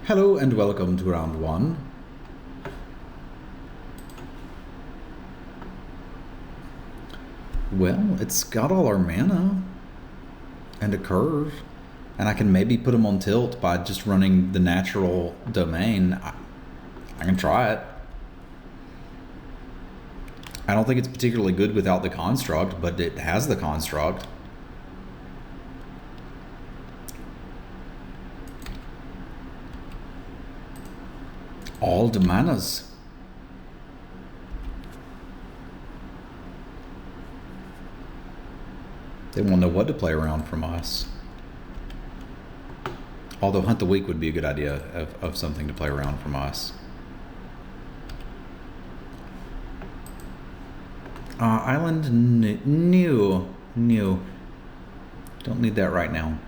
Hello and welcome to round 1. Well, it's got all our mana and a curve, and I can maybe put them on tilt by just running the natural domain. I can try it. I don't think it's particularly good without the construct, but it has the construct. All the manas. They won't know what to play around from us. Although Hunt the Weak would be a good idea of something to play around from us. Island new. Don't need that right now.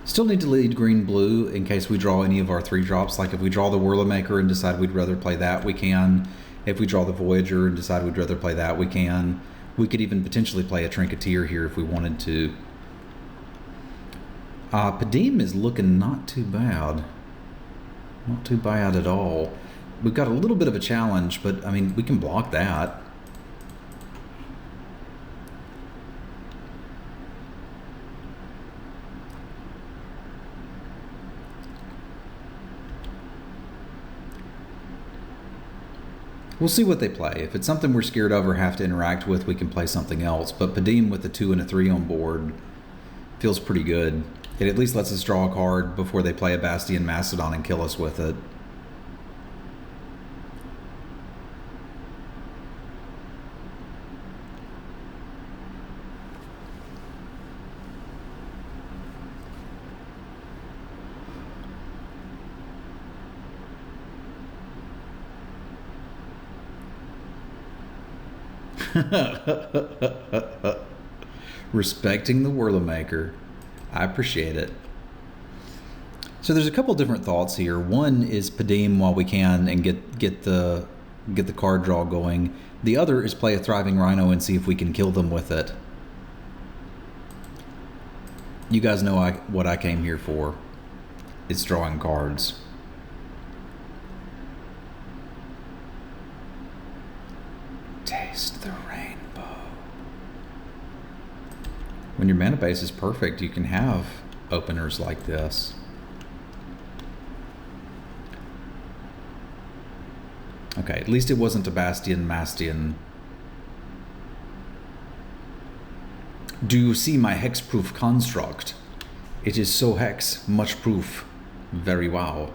Still need to lead green-blue in case we draw any of our 3-drops. Like if we draw the Whirlamaker and decide we'd rather play that, we can. If we draw the Voyager and decide we'd rather play that, we can. We could even potentially play a Trinketeer here if we wanted to. Padim is looking not too bad. Not too bad at all. We've got a little bit of a challenge, but I mean, we can block that. We'll see what they play. If it's something we're scared of or have to interact with, we can play something else. But Padim with a 2 and a 3 on board feels pretty good. It at least lets us draw a card before they play a Bastion Mastodon and kill us with it. Respecting the Whirlamaker. I appreciate it. So there's a couple different thoughts here. One is Padim while we can and get the card draw going. The other is play a Thriving Rhino and see if we can kill them with it. You guys know what I came here for. It's drawing cards. Taste the rainbow. When your mana base is perfect, you can have openers like this. Okay, at least it wasn't a Bastion. Do you see my hexproof construct? It is so hex, much proof. Very wow.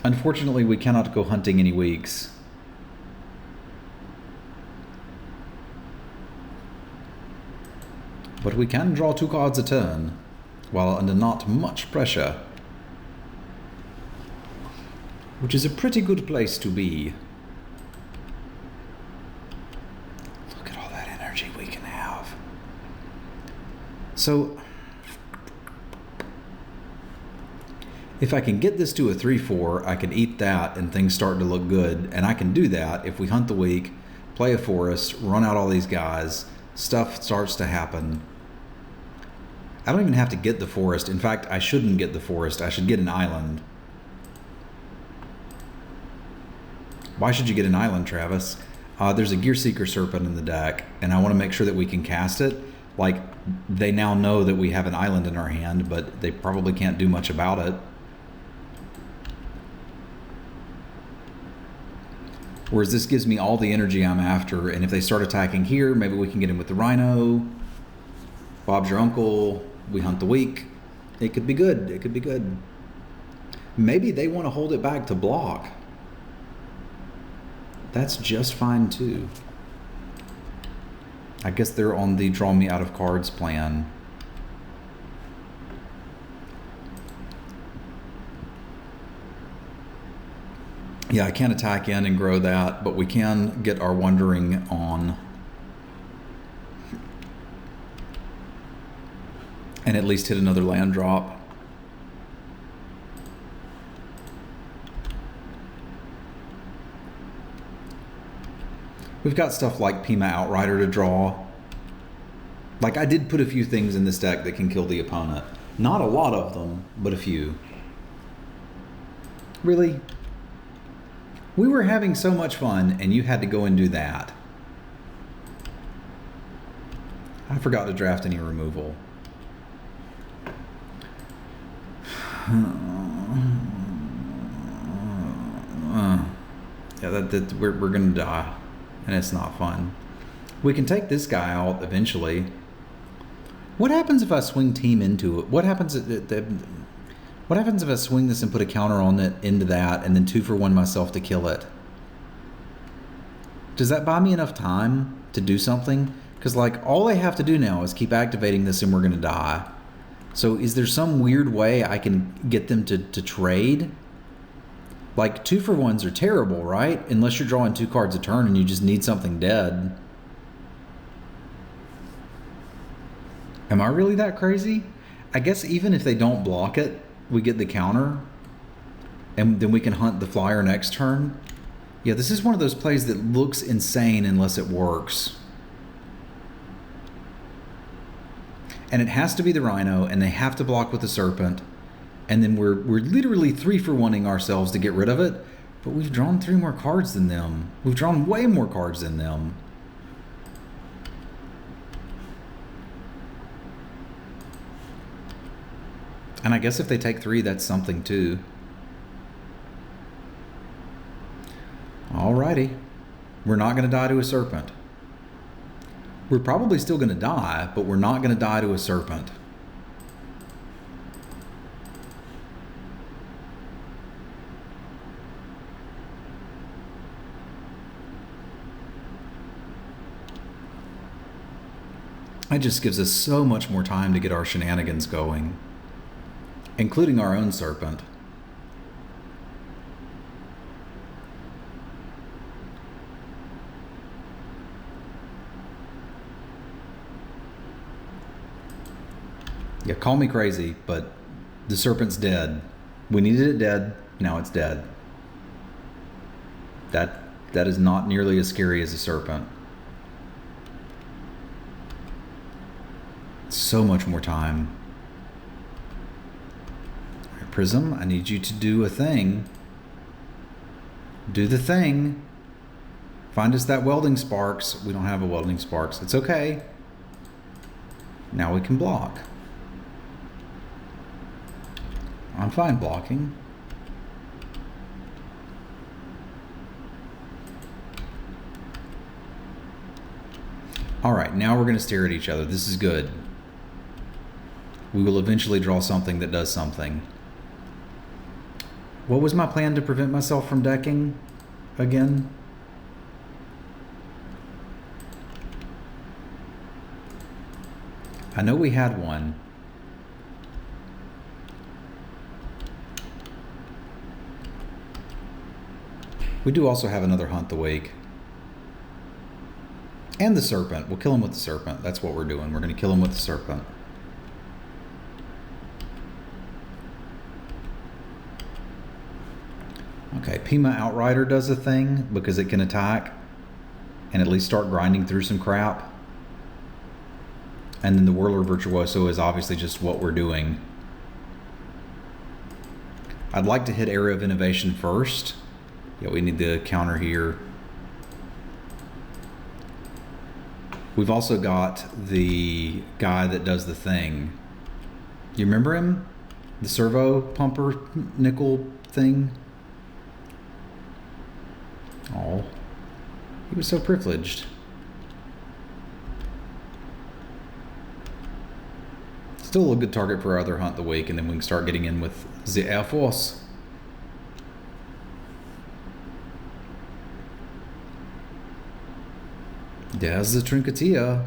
Unfortunately, we cannot go hunting any weeks. But we can draw 2 cards a turn, while under not much pressure. Which is a pretty good place to be. Look at all that energy we can have. So, if I can get this to a 3-4, I can eat that and things start to look good. And I can do that if we hunt the weak, play a forest, run out all these guys, stuff starts to happen. I don't even have to get the forest. In fact, I shouldn't get the forest. I should get an island. Why should you get an island, Travis? There's a Gearseeker Serpent in the deck, and I want to make sure that we can cast it. Like, they now know that we have an island in our hand, but they probably can't do much about it. Whereas this gives me all the energy I'm after, and if they start attacking here, maybe we can get him with the Rhino. Bob's your uncle. We hunt the weak. It could be good. It could be good. Maybe they want to hold it back to block. That's just fine too. I guess they're on the draw me out of cards plan. Yeah, I can't attack in and grow that, but we can get our Wandering on. And at least hit another land drop. We've got stuff like Pima Outrider to draw. Like, I did put a few things in this deck that can kill the opponent. Not a lot of them, but a few. Really? We were having so much fun, and you had to go and do that. I forgot to draft any removal. Yeah, we're gonna die, and it's not fun. We can take this guy out eventually. What happens if I swing team into it? What happens if I swing this and put a counter on it into that, and then 2-for-1 myself to kill it? Does that buy me enough time to do something? Because like all I have to do now is keep activating this, and we're gonna die. So is there some weird way I can get them to trade? Like 2-for-1s are terrible, right? Unless you're drawing 2 cards a turn and you just need something dead. Am I really that crazy? I guess even if they don't block it, we get the counter, and then we can hunt the flyer next turn. Yeah, this is one of those plays that looks insane unless it works. And it has to be the Rhino, and they have to block with the Serpent, and then we're literally 3-for-1ing ourselves to get rid of it, but we've drawn 3 more cards than them. We've drawn way more cards than them. And I guess if they take 3, that's something too. Alrighty. We're not going to die to a Serpent. We're probably still going to die, but we're not going to die to a Serpent. It just gives us so much more time to get our shenanigans going, including our own Serpent. Yeah, call me crazy, but the Serpent's dead. We needed it dead, now it's dead. That is not nearly as scary as a Serpent. So much more time. All right, Prism, I need you to do a thing. Do the thing. Find us that welding sparks. We don't have a welding sparks. It's okay. Now we can block. I'm fine blocking. All right, now we're going to stare at each other. This is good. We will eventually draw something that does something. What was my plan to prevent myself from decking again? I know we had one. We do also have another Hunt the Wake. And the Serpent. We'll kill him with the Serpent. That's what we're doing. We're going to kill him with the Serpent. Okay, Pima Outrider does a thing because it can attack and at least start grinding through some crap. And then the Whirler Virtuoso is obviously just what we're doing. I'd like to hit Area of Innovation first. Yeah, we need the counter here. We've also got the guy that does the thing. You remember him? The servo pumper nickel thing? Oh, he was so privileged. Still a good target for our other Hunt the Wake, and then we can start getting in with the Air Force. There's the Trinketeer.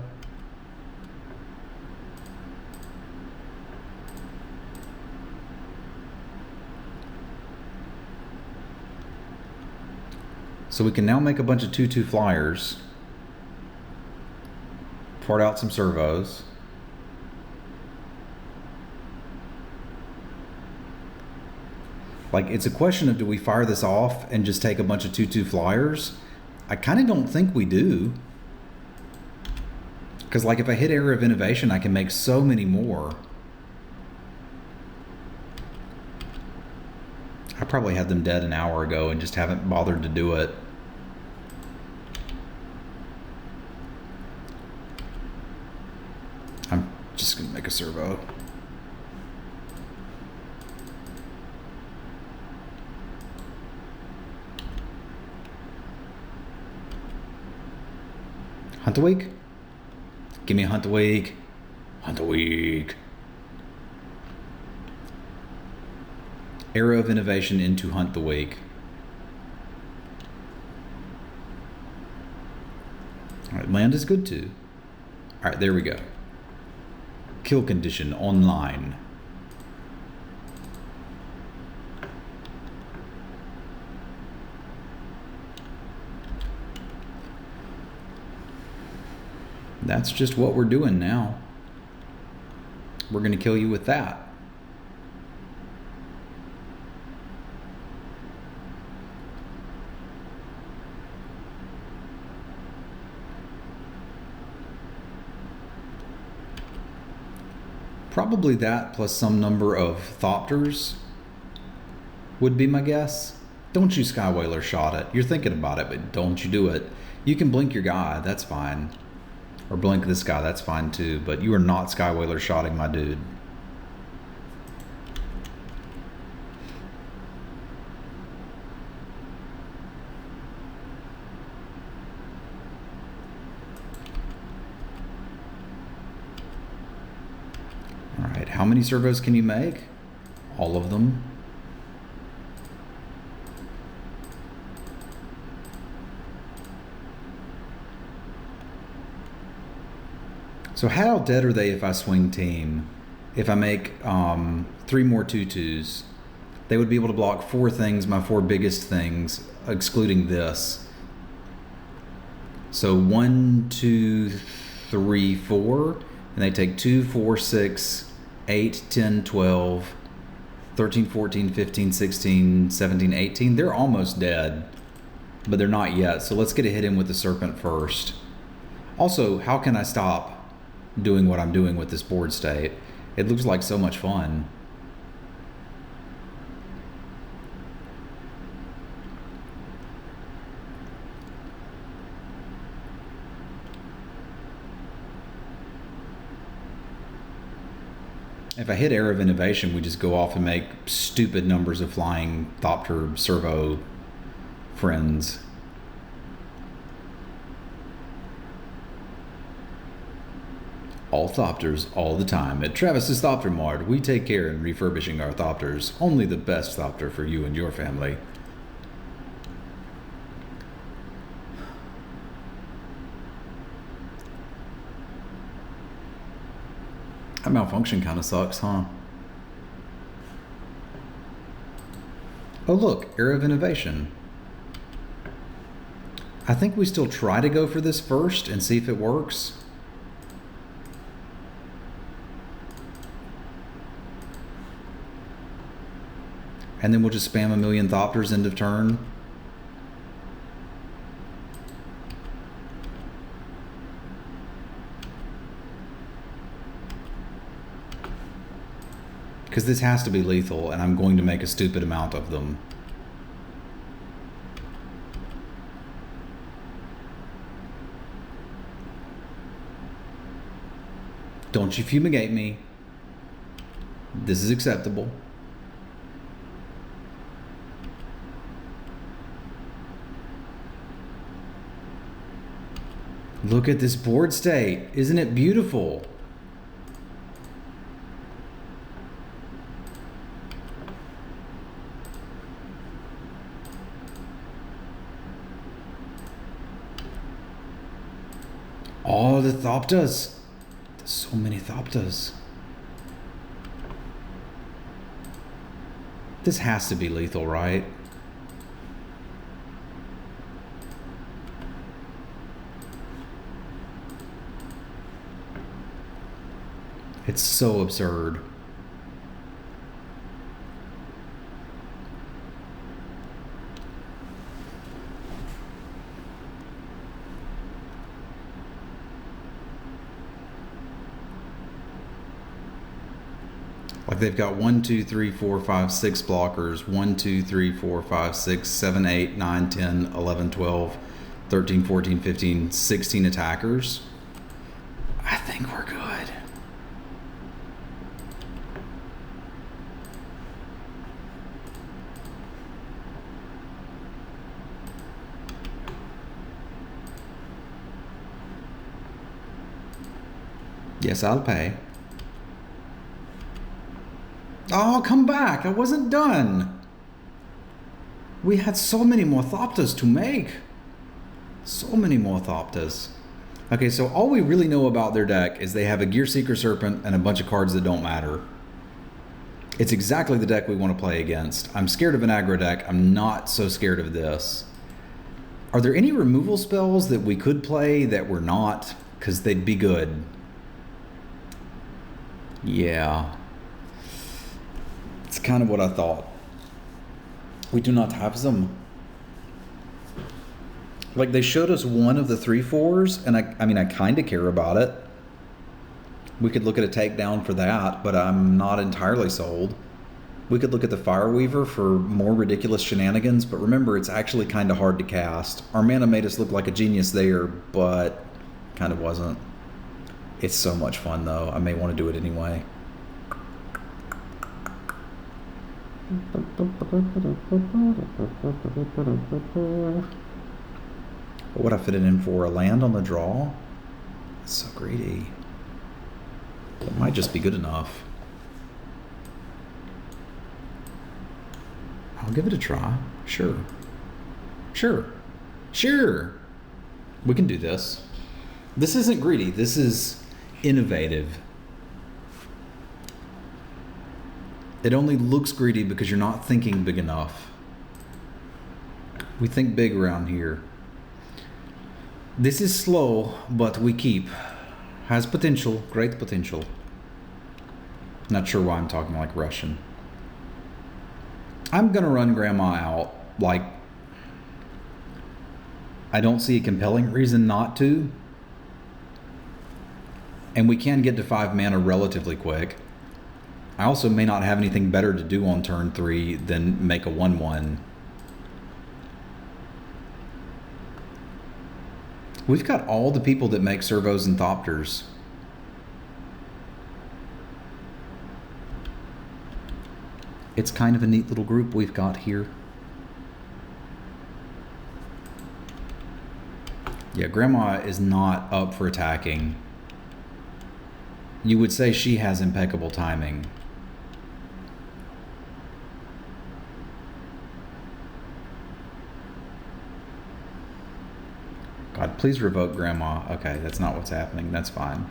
So we can now make a bunch of 2/2 flyers. Part out some servos. Like, it's a question of, do we fire this off and just take a bunch of 2/2 flyers? I kind of don't think we do. Because like if I hit Era of Innovation, I can make so many more. I probably had them dead an hour ago and just haven't bothered to do it. I'm just going to make a servo. Hunt a week? Give me a hunt a week. Hunt a week. Era of Innovation into Hunt the Week. All right, land is good too. All right, there we go. Kill condition online. That's just what we're doing now. We're going to kill you with that. Probably that plus some number of Thopters would be my guess. Don't you Sky Whaler shot it. You're thinking about it, but don't you do it. You can blink your guy, that's fine. Or blink this guy, that's fine too. But you are not Sky Whaler shotting my dude. All right, how many servos can you make? All of them. So how dead are they if I swing team? If I make 3 more 2/2s, they would be able to block 4 things, my 4 biggest things, excluding this. So 1, 2, 3, 4, and they take 2, 4, 6, 8, 10, 12, 13, 14, 15, 16, 17, 18. They're almost dead, but they're not yet. So let's get a hit in with the Serpent first. Also, how can I stop doing what I'm doing with this board state? It looks like so much fun. If I hit Era of Innovation, we just go off and make stupid numbers of flying Thopter servo friends. All Thopters all the time. At Travis's Thopter Mart, we take care in refurbishing our Thopters. Only the best Thopter for you and your family. That malfunction kind of sucks, huh? Oh look, Era of Innovation. I think we still try to go for this first and see if it works. And then we'll just spam a million Thopters end of turn. Because this has to be lethal, and I'm going to make a stupid amount of them. Don't you fumigate me. This is acceptable. Look at this board state. Isn't it beautiful? Oh, the Thopters. There's so many Thopters. This has to be lethal, right? It's so absurd. Like they've got 1, 2, 3, 4, 5, 6 blockers. 1, 2, 3, 4, 5, 6, 7, 8, 9, 10, 11, 12, 13, 14, 15, 16 attackers. I think we're good. Yes, I'll pay. Oh, come back. I wasn't done. We had so many more Thopters to make. So many more Thopters. Okay, so all we really know about their deck is they have a Gear Seeker Serpent and a bunch of cards that don't matter. It's exactly the deck we want to play against. I'm scared of an aggro deck. I'm not so scared of this. Are there any removal spells that we could play that we're not? Because they'd be good. Yeah. It's kind of what I thought. We do not have them. Like, they showed us one of the 3/4s, and I mean, I kind of care about it. We could look at a takedown for that, but I'm not entirely sold. We could look at the Fireweaver for more ridiculous shenanigans, but remember, it's actually kind of hard to cast. Our mana made us look like a genius there, but kind of wasn't. It's so much fun, though. I may want to do it anyway. What would I fit it in for? A land on the draw? It's so greedy. It might just be good enough. I'll give it a try. Sure. Sure. Sure. We can do this. This isn't greedy. This is innovative. It only looks greedy because you're not thinking big enough. We think big around here. This is slow, but we keep. Has potential, great potential. Not sure why I'm talking like Russian. I'm gonna run Grandma out. Like, I don't see a compelling reason not to. And we can get to 5 mana relatively quick. I also may not have anything better to do on turn 3 than make a 1/1. We've got all the people that make servos and Thopters. It's kind of a neat little group we've got here. Yeah, Grandma is not up for attacking. You would say she has impeccable timing. God, please revoke Grandma. Okay, that's not what's happening. That's fine.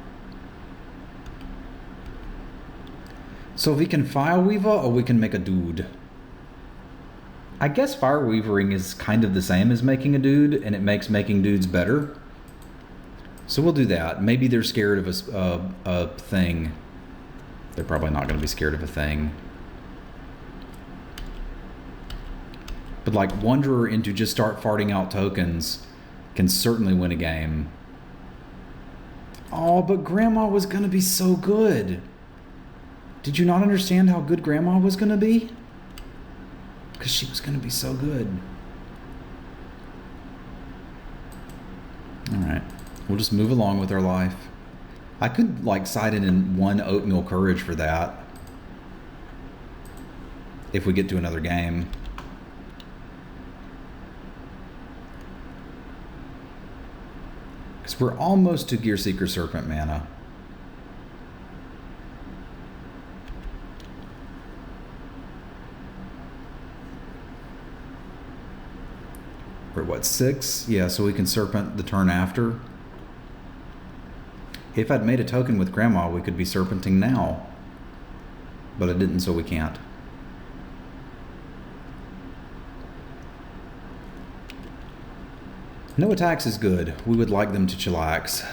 So we can Fireweaver or we can make a dude. I guess Fireweavering is kind of the same as making a dude, and it makes making dudes better. So we'll do that. Maybe they're scared of a thing. They're probably not going to be scared of a thing. But like Wanderer into just start farting out tokens can certainly win a game. Oh, but Grandma was going to be so good. Did you not understand how good Grandma was going to be? Because she was going to be so good. All right. We'll just move along with our life. I could like side it in 1 Oatmeal Courage for that. If we get to another game. Because we're almost to Gear Seeker Serpent mana. We're what, 6? Yeah, so we can Serpent the turn after. If I'd made a token with Grandma, we could be Serpenting now. But I didn't, so we can't. No attacks is good. We would like them to chillax.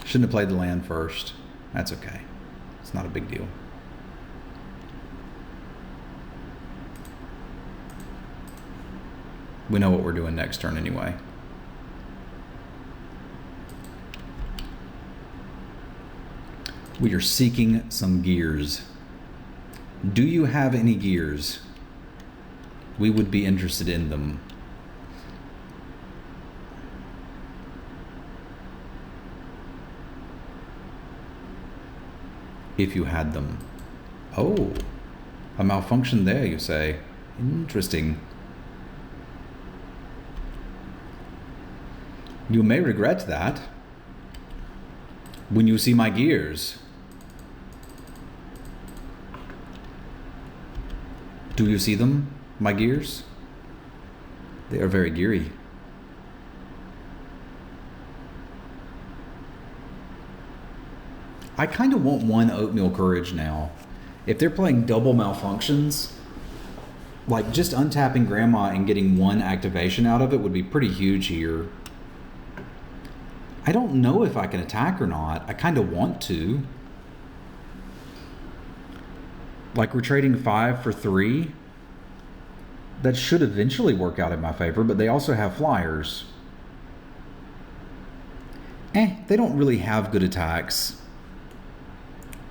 Shouldn't have played the land first. That's okay. It's not a big deal. We know what we're doing next turn anyway. We are seeking some gears. Do you have any gears? We would be interested in them. If you had them. Oh, a malfunction there, you say. Interesting. You may regret that when you see my gears. Do you see them, my gears? They are very geary. I kind of want one Oatmeal Courage now. If they're playing double malfunctions, like just untapping Grandma and getting one activation out of it would be pretty huge here. I don't know if I can attack or not. I kind of want to. Like we're trading 5 for 3. That should eventually work out in my favor, but they also have flyers. They don't really have good attacks.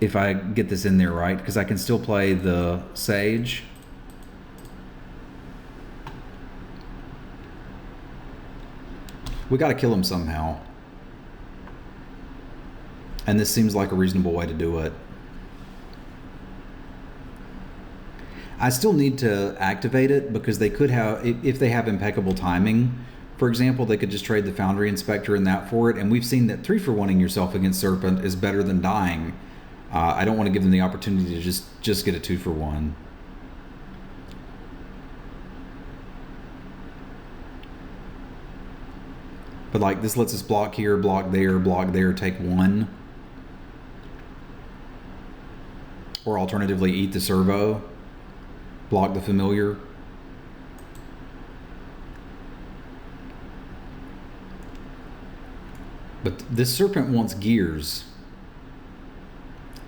If I get this in there right, because I can still play the Sage. We got to kill him somehow. And this seems like a reasonable way to do it. I still need to activate it because they could have, if they have impeccable timing, for example, they could just trade the Foundry Inspector and that for it. And we've seen that 3-for-1ing yourself against Serpent is better than dying. I don't want to give them the opportunity to just get a 2-for-1. But like this lets us block here, block there, take 1. Or alternatively eat the servo, block the familiar. But this Serpent wants gears.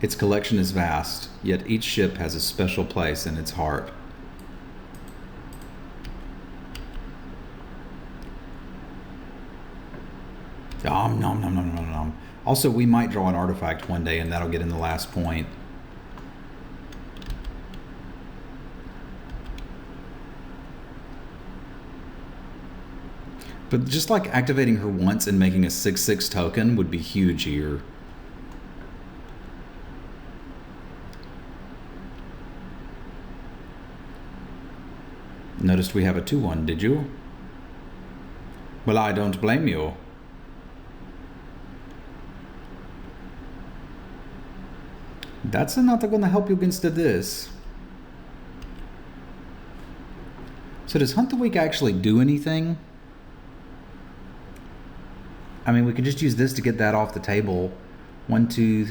Its collection is vast, yet each ship has a special place in its heart. Nom, nom, nom, nom, nom, nom. Also, we might draw an artifact one day, and that'll get in the last point. But just like activating her once and making a 6/6 token would be huge here. Noticed we have a 2/1, did you? Well, I don't blame you. That's not going to help you against this. So does Hunt the Weak actually do anything? I mean, we could just use this to get that off the table. 1, 2,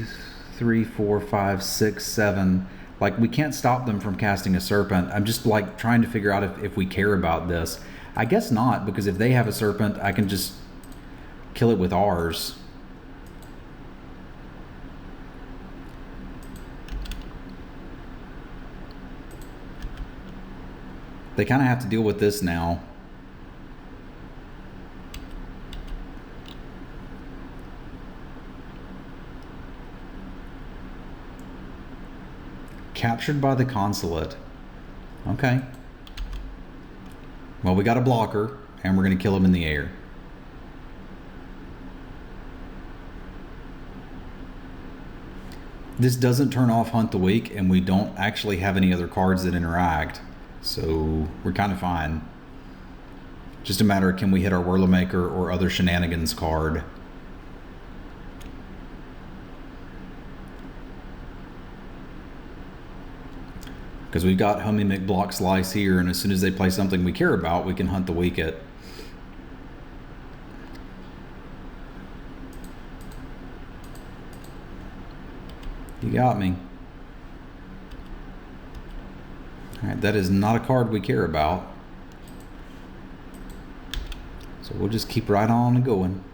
3, 4, 5, 6, 7. Like, we can't stop them from casting a Serpent. I'm just, like, trying to figure out if we care about this. I guess not, because if they have a Serpent, I can just kill it with ours. They kind of have to deal with this now. Captured by the Consulate. Okay. Well, we got a blocker, and we're going to kill him in the air. This doesn't turn off Hunt the Weak, and we don't actually have any other cards that interact. So we're kind of fine. Just a matter of can we hit our Whirlmaker or other shenanigans card. Because we've got Homie McBlock Slice here, and as soon as they play something we care about, we can Hunt the Weak it. You got me. Alright, that is not a card we care about. So we'll just keep right on going.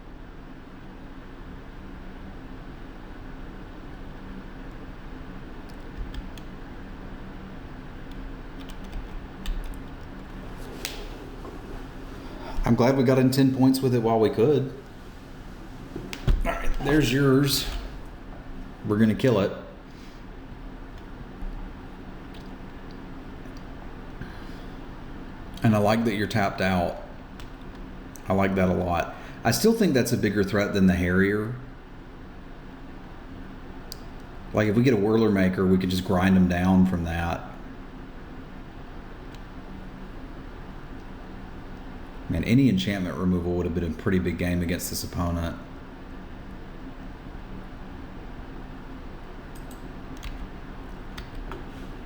I'm glad we got in 10 points with it while we could. Alright, there's yours. We're going to kill it. And I like that you're tapped out. I like that a lot. I still think that's a bigger threat than the Harrier. Like if we get a Whirler Maker, we could just grind them down from that. Man, any enchantment removal would have been a pretty big game against this opponent.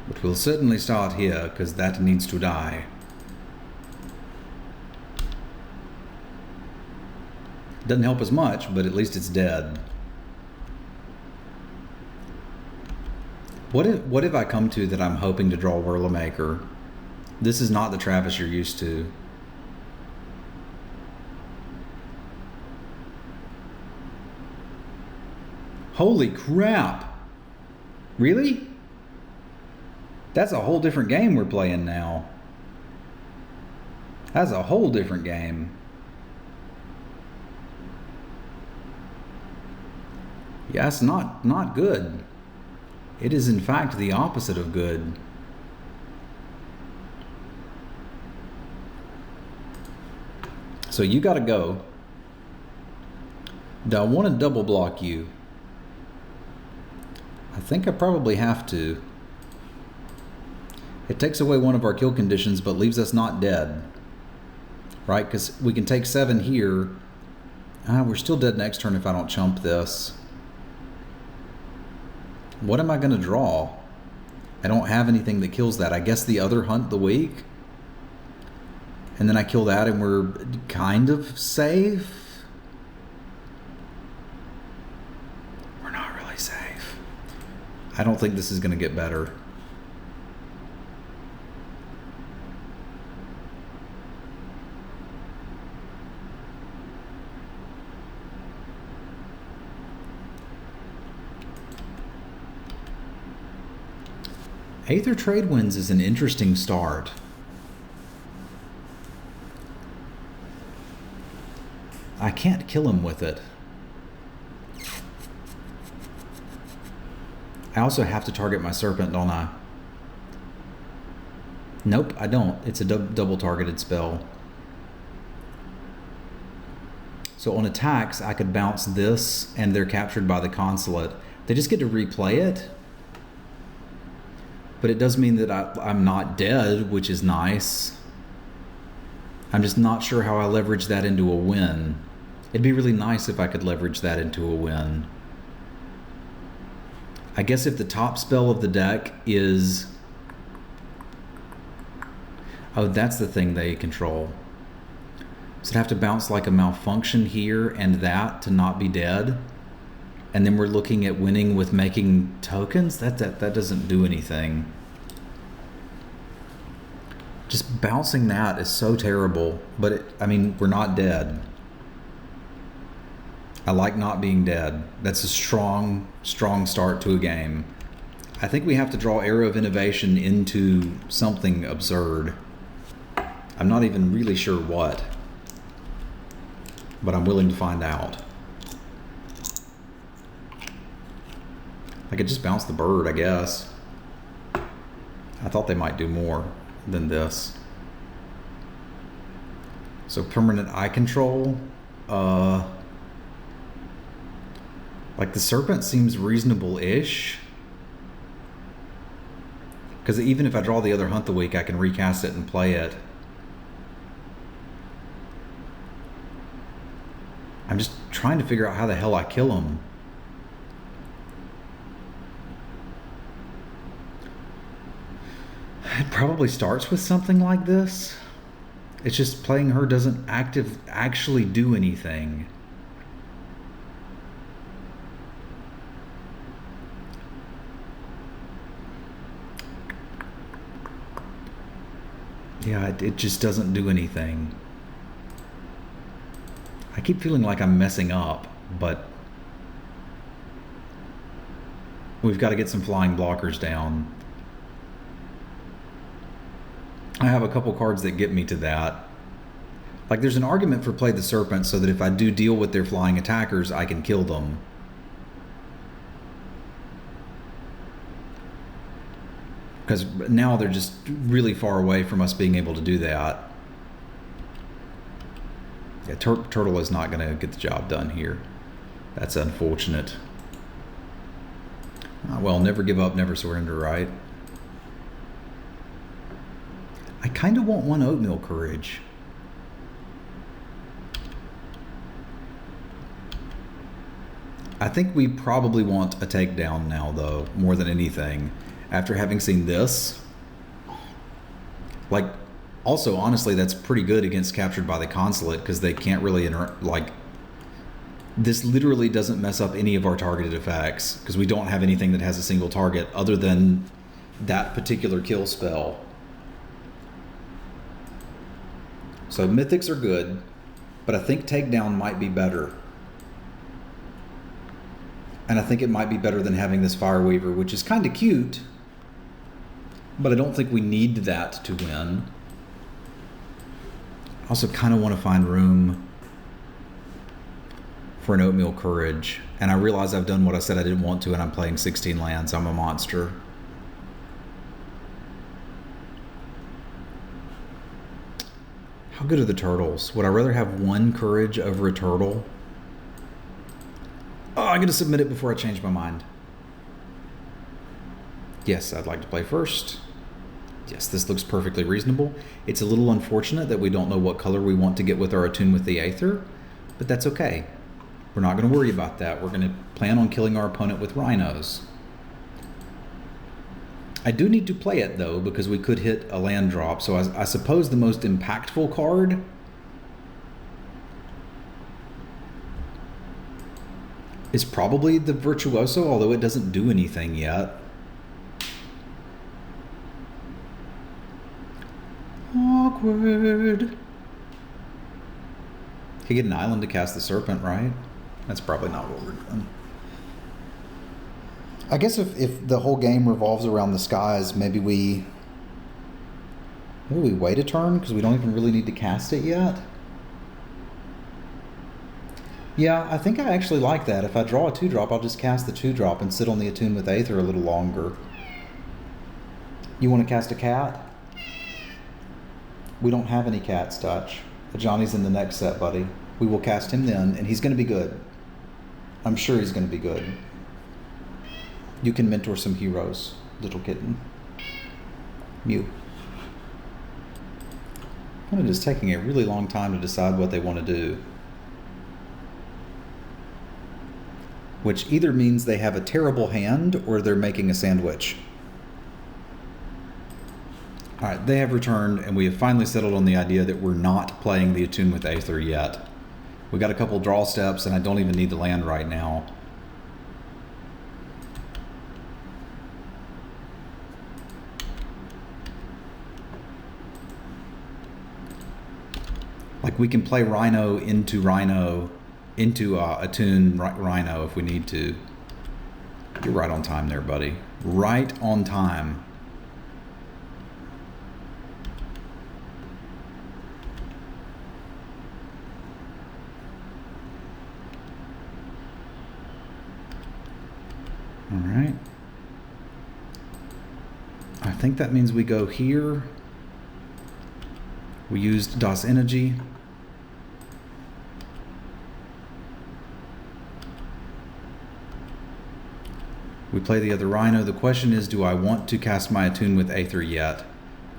But we'll certainly start here, because that needs to die. Doesn't help as much, but at least it's dead. What if I come to that I'm hoping to draw Whirler Maker? This is not the Travis you're used to. Holy crap! Really? That's a whole different game we're playing now. That's a whole different game. Yeah, it's not good. It is in fact the opposite of good. So you gotta go. Do I want to double block you? I think I probably have to. It takes away one of our kill conditions but leaves us not dead. Right? Because we can take 7 here. We're still dead next turn if I don't chump this. What am I going to draw? I don't have anything that kills that. I guess the other Hunt the Weak. And then I kill that and we're kind of safe. We're not really safe. I don't think this is going to get better. Aether Trade Winds is an interesting start. I can't kill him with it. I also have to target my Serpent, don't I? Nope, I don't. It's a double targeted spell. So on attacks, I could bounce this and they're captured by the Consulate. They just get to replay it. But it does mean that I'm not dead, which is nice. I'm just not sure how I leverage that into a win. It'd be really nice if I could leverage that into a win. I guess if the top spell of the deck is... Oh, that's the thing they control. So I'd have to bounce like a Malfunction here and that to not be dead. And then we're looking at winning with making tokens? That doesn't do anything. Just bouncing that is so terrible. But, I mean, we're not dead. I like not being dead. That's a strong, strong start to a game. I think we have to draw Arrow of Innovation into something absurd. I'm not even really sure what. But I'm willing to find out. I could just bounce the bird, I guess. I thought they might do more than this. So permanent eye control. Like the Serpent seems reasonable-ish. Because even if I draw the other Hunt the Weak, I can recast it and play it. I'm just trying to figure out how the hell I kill him. It probably starts with something like this. It's just playing her doesn't actually do anything. Yeah, it just doesn't do anything. I keep feeling like I'm messing up, but we've got to get some flying blockers down. I have a couple cards that get me to that. Like there's an argument for play the Serpent so that if I do deal with their flying attackers, I can kill them. because now they're just really far away from us being able to do that. Yeah, turtle is not going to get the job done here. That's unfortunate. Well, never give up, never surrender, right? I kind of want one oatmeal courage. I think we probably want a takedown now, though, more than anything. After having seen this, like, also, honestly, that's pretty good against Captured by the Consulate, because they can't really, this literally doesn't mess up any of our targeted effects, because we don't have anything that has a single target other than that particular kill spell. So mythics are good, but I think takedown might be better. And I think it might be better than having this Fire Weaver, which is kind of cute, but I don't think we need that to win. I also kind of want to find room for an Oatmeal Courage. And I realize I've done what I said I didn't want to, and I'm playing 16 lands. I'm a monster. How good are the turtles? Would I rather have one courage over a turtle? Oh, I'm going to submit it before I change my mind. Yes, I'd like to play first. Yes, this looks perfectly reasonable. It's a little unfortunate that we don't know what color we want to get with our Attune with the Aether, but that's okay. We're not going to worry about that. We're going to plan on killing our opponent with rhinos. I do need to play it, though, because we could hit a land drop. So I suppose the most impactful card is probably the Virtuoso, although it doesn't do anything yet. Awkward. He get an island to cast the Serpent, right? That's probably not what we're doing. I guess if the whole game revolves around the skies, maybe we wait a turn because we don't even really need to cast it yet. Yeah, I think I actually like that. If I draw a 2-drop, I'll just cast the 2-drop and sit on the Attune with Aether a little longer. You want to cast a cat? We don't have any cats, Dutch. Johnny's in the next set, buddy. We will cast him then, and he's going to be good. I'm sure he's going to be good. You can mentor some heroes, little kitten. Mew. It is taking a really long time to decide what they want to do. Which either means they have a terrible hand or they're making a sandwich. Alright, they have returned, and we have finally settled on the idea that we're not playing the Attune with Aether yet. We got a couple draw steps, and I don't even need the land right now. Like, we can play Rhino into Attune Rhino if we need to. You're right on time there, buddy. Right on time. All right. I think that means we go here. We used Das Energy. We play the other Rhino. The question is, do I want to cast my Attune with Aether yet?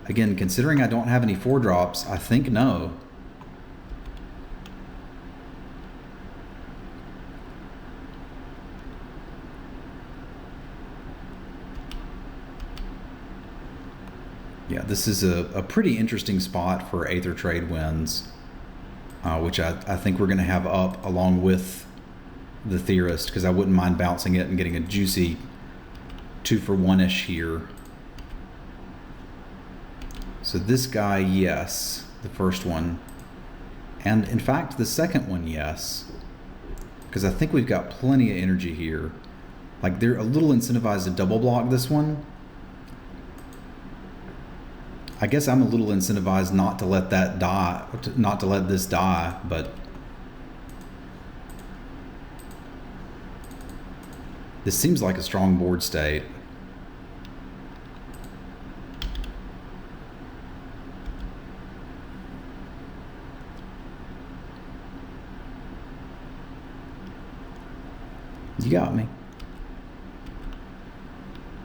Again, considering I don't have any 4-drops, I think no. Yeah, this is a pretty interesting spot for Aether trade wins, which I think we're going to have up along with the Theorist, because I wouldn't mind bouncing it and getting a juicy 2-for-1-ish here. So this guy, yes, the first one. And in fact, the second one, yes, because I think we've got plenty of energy here. Like, they're a little incentivized to double block this one. I guess I'm a little incentivized not to let that die, not to let this die, but this seems like a strong board state. You got me.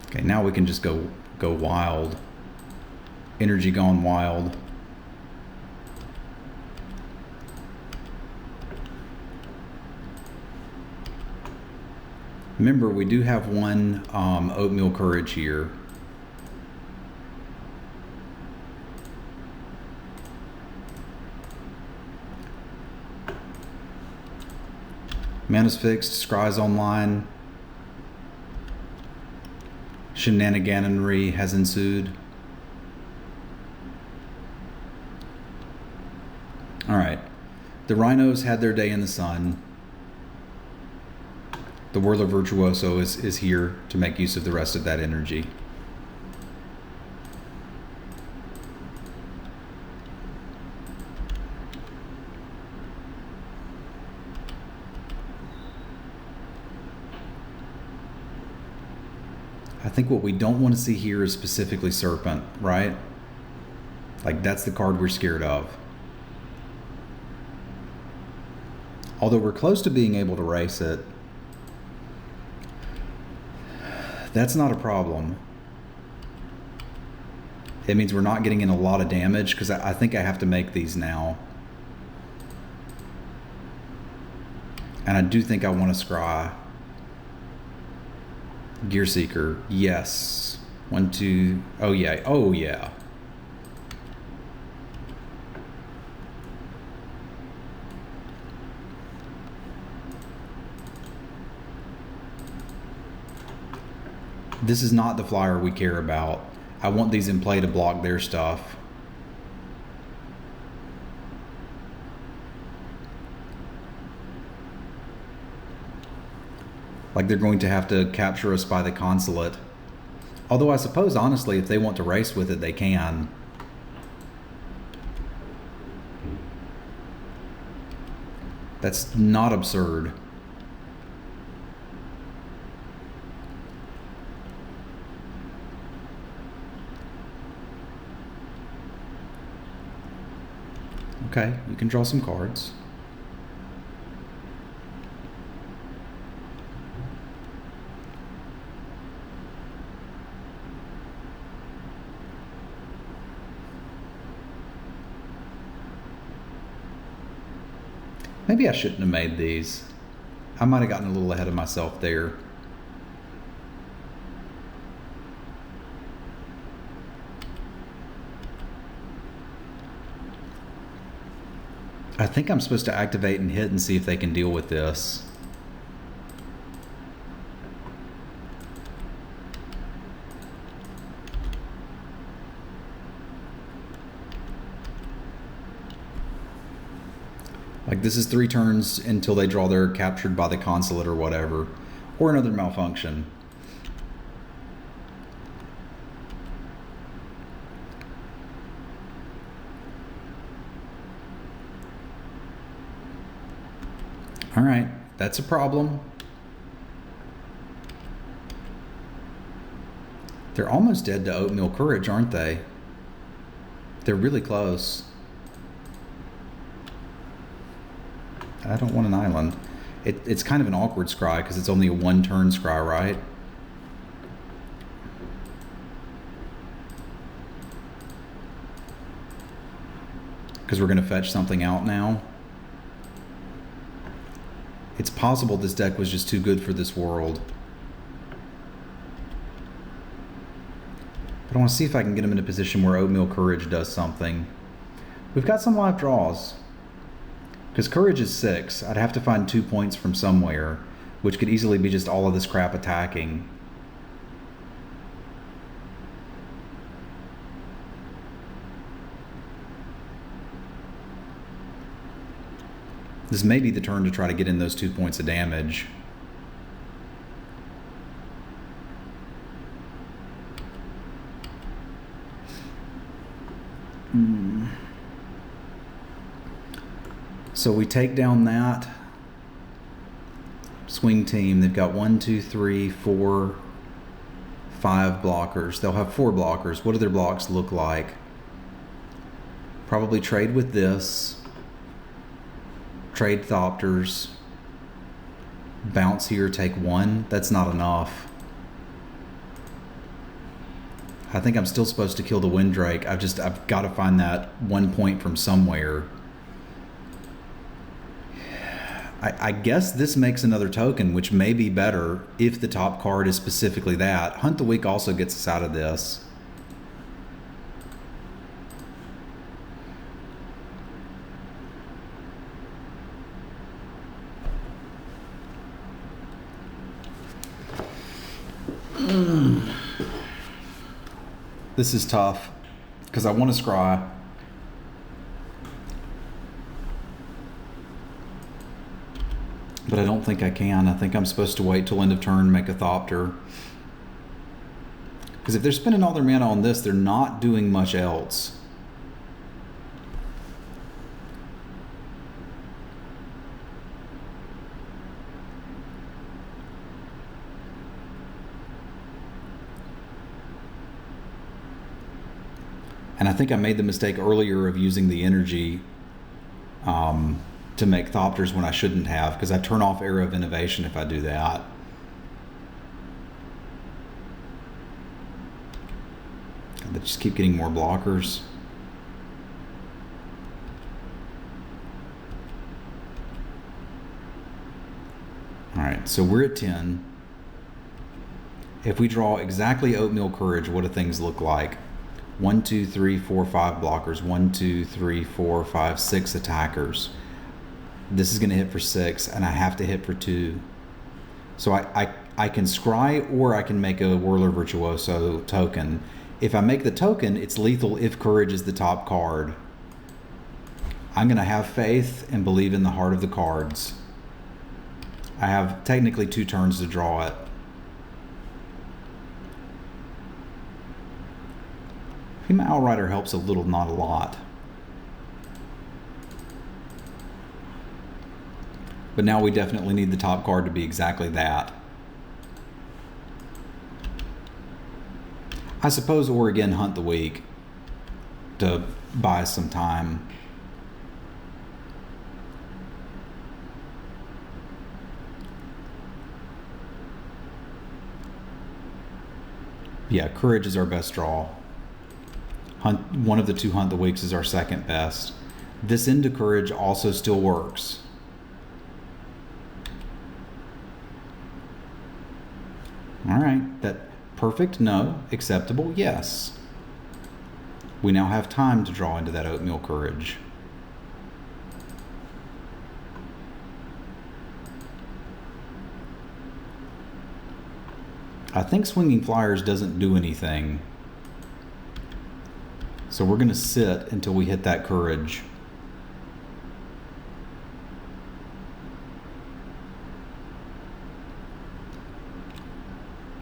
Okay, now we can just go wild. Energy gone wild. Remember, we do have one oatmeal courage here. Mana's fixed, scry's online. Shenaniganery has ensued. Alright. The rhinos had their day in the sun. The Whirler Virtuoso is here to make use of the rest of that energy. I think what we don't want to see here is specifically Serpent, right? Like, that's the card we're scared of. Although we're close to being able to race it, that's not a problem. It means we're not getting in a lot of damage, because I think I have to make these now. And I do think I want to scry. Gear Seeker, yes. 1, 2, oh yeah, oh yeah. This is not the flyer we care about. I want these in play to block their stuff. Like, they're going to have to capture us by the consulate. Although I suppose, honestly, if they want to race with it, they can. That's not absurd. Okay, you can draw some cards. Maybe I shouldn't have made these. I might have gotten a little ahead of myself there. I think I'm supposed to activate and hit and see if they can deal with this. Like, this is 3 turns until they draw their captured by the consulate or whatever, or another malfunction. All right, that's a problem. They're almost dead to Oatmeal Courage, aren't they? They're really close. I don't want an island. It's kind of an awkward scry because it's only a 1-turn scry, right? Because we're going to fetch something out now. It's possible this deck was just too good for this world. But I want to see if I can get them in a position where Oatmeal Courage does something. We've got some live draws. Because Courage is 6. I'd have to find 2 points from somewhere, which could easily be just all of this crap attacking. This may be the turn to try to get in those 2 points of damage. So we take down that swing team. They've got 1, 2, 3, 4, 5 blockers. They'll have 4 blockers. What do their blocks look like? Probably trade with this. Trade Thopters. Bounce here, take 1. That's not enough. I think I'm still supposed to kill the Windrake. I've got to find that 1 point from somewhere. I guess this makes another token, which may be better if the top card is specifically that. Hunt the Week also gets us out of this. This is tough because I want to scry. But I don't think I can. I think I'm supposed to wait till end of turn, make a Thopter. Because if they're spending all their mana on this, they're not doing much else. And I think I made the mistake earlier of using the energy to make Thopters when I shouldn't have, because I turn off Era of Innovation if I do that. They just keep getting more blockers. All right, so we're at 10. If we draw exactly Oatmeal Courage, what do things look like? 1, 2, 3, 4, 5 blockers. 1, 2, 3, 4, 5, 6 attackers. This is going to hit for 6, and I have to hit for 2. So I can scry, or I can make a Whirler Virtuoso token. If I make the token, it's lethal if Courage is the top card. I'm going to have faith and believe in the heart of the cards. I have technically 2 turns to draw it. I think my Outrider helps a little, not a lot. But now we definitely need the top card to be exactly that. I suppose, or again, Hunt the Week to buy some time. Yeah, Courage is our best draw. One of the 2 Hunt the Weeks is our second best. This into Courage also still works. All right, that perfect? No. Acceptable? Yes. We now have time to draw into that Oatmeal Courage. I think Swinging Flyers doesn't do anything. So we're going to sit until we hit that Courage.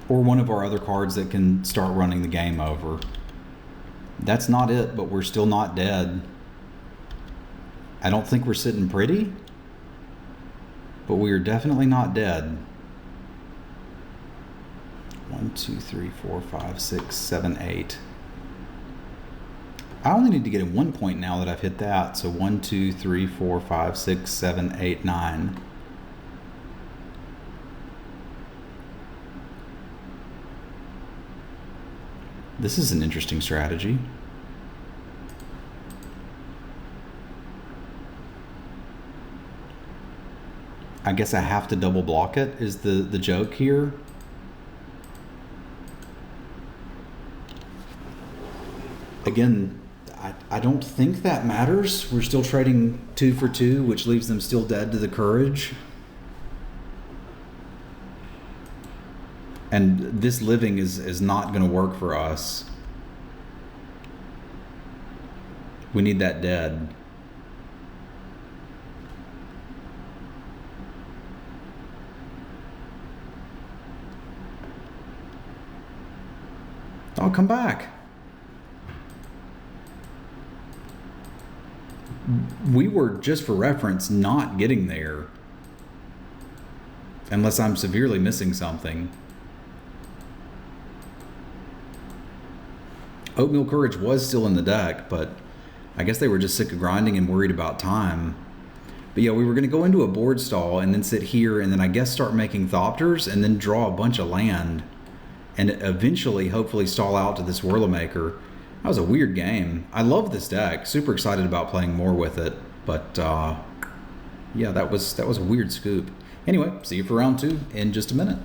Or one of our other cards that can start running the game over. That's not it, but we're still not dead. I don't think we're sitting pretty, but we are definitely not dead. 1, 2, 3, 4, 5, 6, 7, 8. I only need to get in 1 point now that I've hit that. So 1, 2, 3, 4, 5, 6, 7, 8, 9. This is an interesting strategy. I guess I have to double block it is the joke here. Again, I don't think that matters. We're still trading 2 for 2, which leaves them still dead to the Courage. And this living is not going to work for us. We need that dead. I'll come back. We were, just for reference, not getting there. Unless I'm severely missing something. Oatmeal Courage was still in the deck, but I guess they were just sick of grinding and worried about time. But yeah, we were going to go into a board stall and then sit here and then I guess start making Thopters and then draw a bunch of land and eventually hopefully stall out to this Whirlamaker. That was a weird game. I love this deck. Super excited about playing more with it. But yeah, that was a weird scoop. Anyway, see you for round 2 in just a minute.